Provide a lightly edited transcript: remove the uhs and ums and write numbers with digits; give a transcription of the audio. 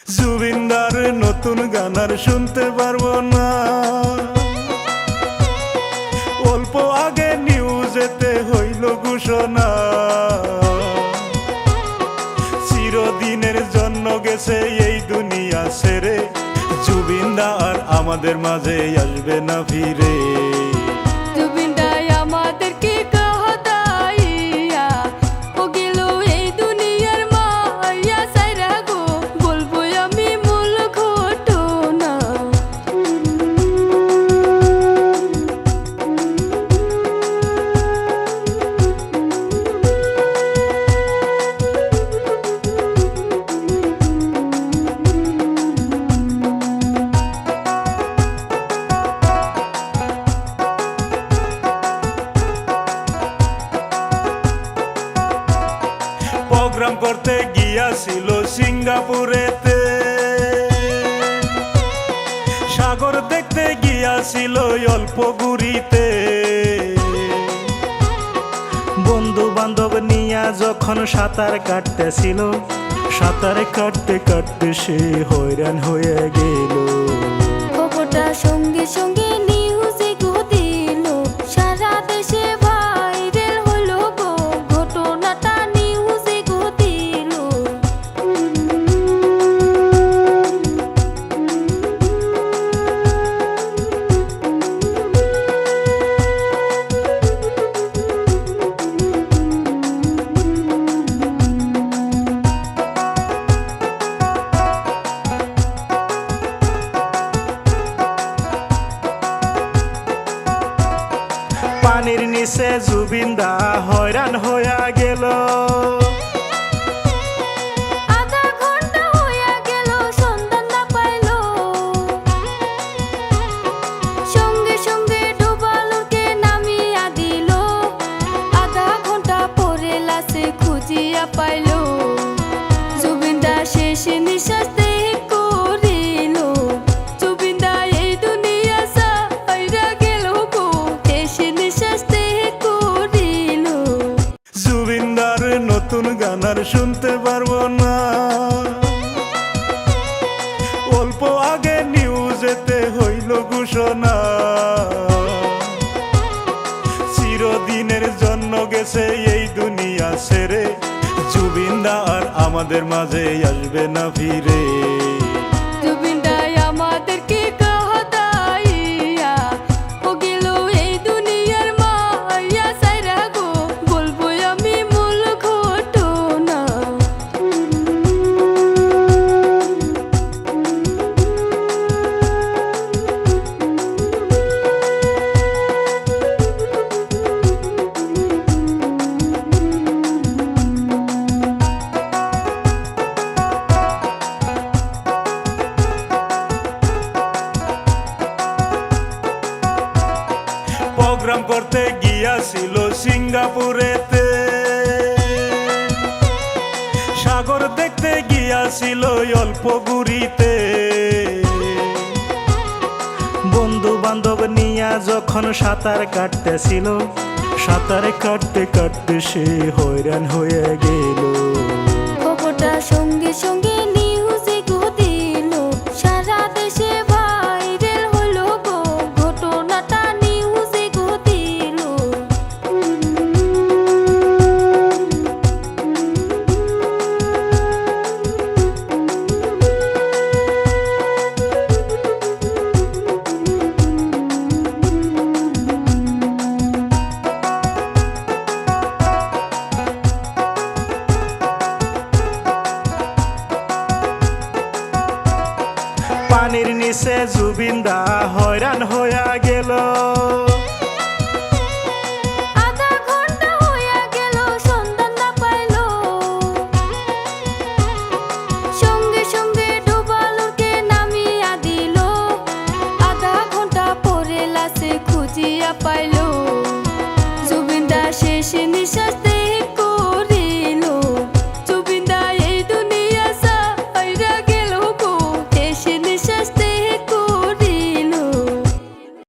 জুবিনদার নতুন গান আর শুনতে পারবো না। অল্প আগে নিউজেতে হইল ঘোষণা, চিরদিনের জন্য গেছে এই দুনিয়া ছেড়ে। জুবিনদা আর আমাদের মাঝে আসবে না ফিরে। প্রোগ্রাম করতে গিয়াছিল সিঙ্গাপুরেতে, সাগর দেখতে গিয়াছিল অল্প গুরিতে। বন্ধু বান্ধব নিয়া যখন সাঁতার কাটতেছিল, সাঁতার কাটতে কাটতে সে হয়রান হয়ে গেল। সঙ্গে সঙ্গে নিউজে দিল, সারা দেশে ভাইরাল হলো গো ঘটনাটা। পানির নিচে জুবিনদা হয়রান হইয়া গেল। আধা ঘন্টা হইয়া গেল সন্ধান না পাইল। সঙ্গে সঙ্গে ডুবালুকে নামিয়া দিল। আধা ঘন্টা পরে লাশে খুঁজিয়া পাইল। জুবিনদা শেষ নিঃশ্বাস করিল। জুবিনদা এই দুনিয়া ছাইরা গেল গো শেষ নিঃশ্বাস করিল। জুবিনদার নতুন গান আর শুনতে পারবো না। অল্প আগে নিউজেতে হইল ঘোষণা, চিরদিনের জন্য গেছে এই দুনিয়া ছেড়ে। জুবিনদা আর আমাদের মাঝে আসবে না ফিরে। প্রোগ্রাম করতে গিয়াছিল সিঙ্গাপুরেতে, সাগর দেখতে গিয়াছিল অল্প গুরিতে। বন্ধু বান্ধব নিয়া যখন সাঁতার কাটতেছিল, সাঁতার কাটতে কাটতে সে হয়রান হয়ে গেল। সঙ্গে সঙ্গে নিউজে দিল, সারা দেশে ভাইরাল হলো গো ঘটনাটা। নিউজে দিল। পানির নিচে জুবিনদা হয়রান হইয়া গেল।